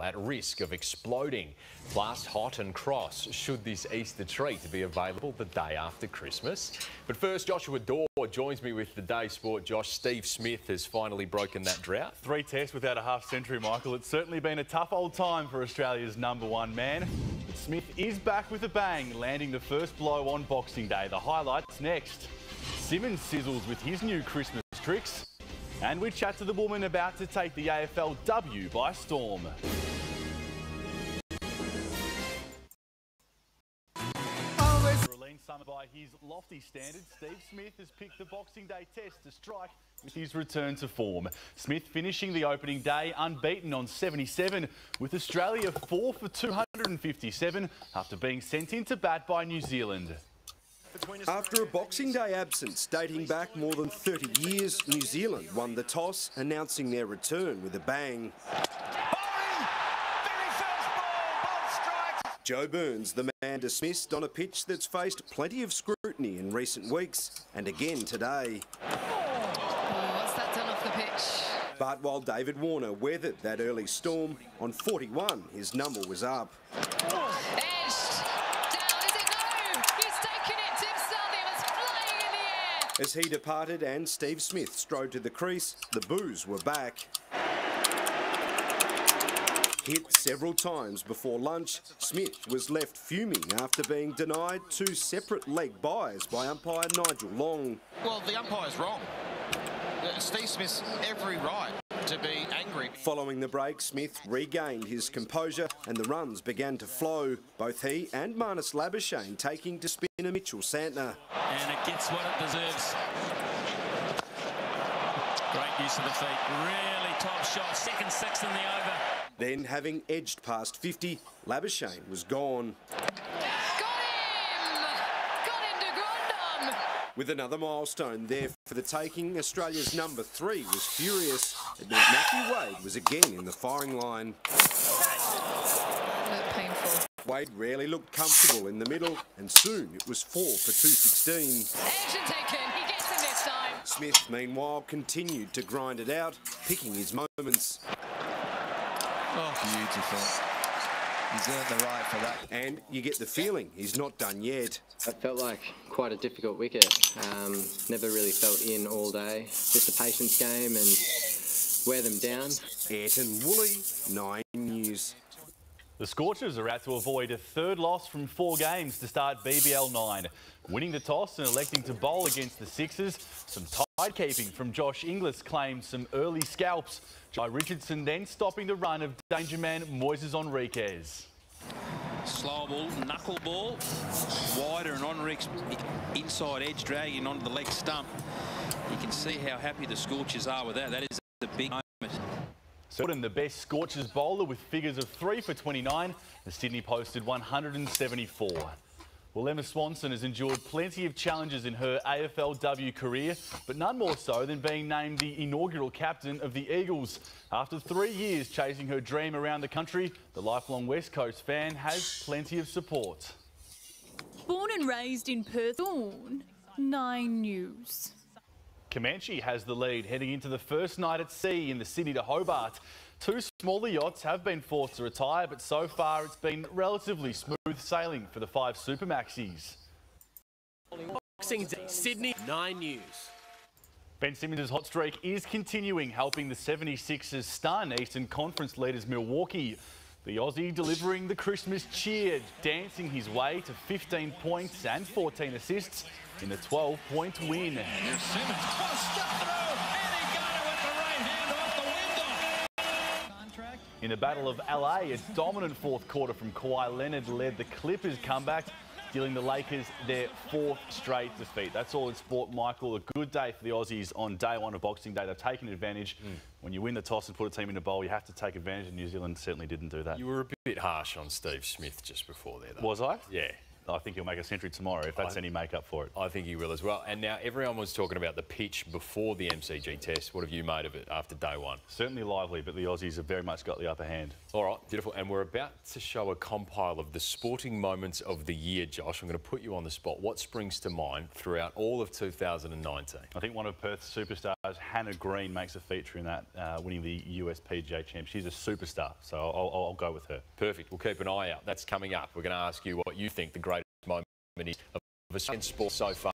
at risk of exploding. Plus, hot and cross should this Easter treat be available the day after Christmas. But first, Joshua Daw joins me with the day's sport. Josh, Steve Smith has finally broken that drought. 3 tests without a half-century, Michael. It's certainly been a tough old time for Australia's #1 man. But Smith is back with a bang, landing the first blow on Boxing Day. The highlights next. Simmons sizzles with his new Christmas tricks. And we chat to the woman about to take the AFLW by storm. Summoned by his lofty standards, Steve Smith has picked the Boxing Day test to strike with his return to form. Smith finishing the opening day unbeaten on 77, with Australia 4 for 257 after being sent into bat by New Zealand. After a Boxing Day absence dating back more than 30 years, New Zealand won the toss, announcing their return with a bang. Joe Burns, the man dismissed on a pitch that's faced plenty of scrutiny in recent weeks, and again today. What's that done off the pitch? But while David Warner weathered that early storm, on 41 his number was up. Edged down, is it no? He's taken it, Tim Southey was flying in the air. As he departed and Steve Smith strode to the crease, the boos were back. Hit several times before lunch, Smith was left fuming after being denied 2 separate leg byes by umpire Nigel Long. Well, the umpire's wrong. Steve Smith's every right to be angry. Following the break, Smith regained his composure and the runs began to flow, both he and Marnus Labuschagne taking to spinner Mitchell Santner. And it gets what it deserves. Great use of the feet, really top shot, second six in the over. Then, having edged past 50, Labuschagne was gone. Got him! Got him to Grondon! With another milestone there for the taking, Australia's number 3 was furious. It meant Matthew Wade was again in the firing line. Painful. Wade rarely looked comfortable in the middle, and soon it was 4 for 216. Action taken, he gets him this time. Smith, meanwhile, continued to grind it out, picking his moments. Oh, beautiful. He's earned the right for that. And you get the feeling he's not done yet. It felt like quite a difficult wicket. Never really felt in all day. Just a patience game and wear them down. Ayrton Woolley, 9 News. The Scorchers are out to avoid a 3rd loss from 4 games to start BBL 9. Winning the toss and electing to bowl against the Sixers. Some tide-keeping from Josh Inglis claimed some early scalps. Jai Richardson then stopping the run of danger man Moises Enriquez. Slow ball, knuckle ball, wider and Enrique's inside edge dragging onto the leg stump. You can see how happy the Scorchers are with that. That is the big moment. Jordan, the best Scorchers bowler with figures of 3 for 29. The Sydney posted 174. Well, Emma Swanson has endured plenty of challenges in her AFLW career, but none more so than being named the inaugural captain of the Eagles. After 3 years chasing her dream around the country, the lifelong West Coast fan has plenty of support. Born and raised in Perth, 9 News. Comanche has the lead heading into the first night at sea in the Sydney to Hobart. 2 smaller yachts have been forced to retire, but so far it's been relatively smooth sailing for the 5 Supermaxis. Boxing Day, Sydney, 9 News. Ben Simmons' hot streak is continuing, helping the 76ers stun Eastern Conference leaders Milwaukee. The Aussie delivering the Christmas cheer, dancing his way to 15 points and 14 assists in the 12-point win. Here's Simmons, crossed through, and he got it with the right hand off the window. In the Battle of LA, a dominant 4th quarter from Kawhi Leonard led the Clippers comeback, dealing the Lakers their 4th straight defeat. That's all in sport, Michael. A good day for the Aussies on day 1 of Boxing Day. They've taken advantage. When you win the toss and put a team in the bowl, you have to take advantage, and New Zealand certainly didn't do that. You were a bit harsh on Steve Smith just before there, though. Was I? Yeah. I think he'll make a century tomorrow if that's any make-up for it. I think he will as well. And now everyone was talking about the pitch before the MCG test. What have you made of it after day one? Certainly lively, but the Aussies have very much got the upper hand. All right, beautiful. And we're about to show a compile of the sporting moments of the year, Josh. I'm going to put you on the spot. What springs to mind throughout all of 2019? I think one of Perth's superstars, Hannah Green, makes a feature in that, winning the US PGA Champ. She's a superstar, so I'll go with her. Perfect. We'll keep an eye out. That's coming up. We're going to ask you what you think the greatest moment is of Australian sport so far.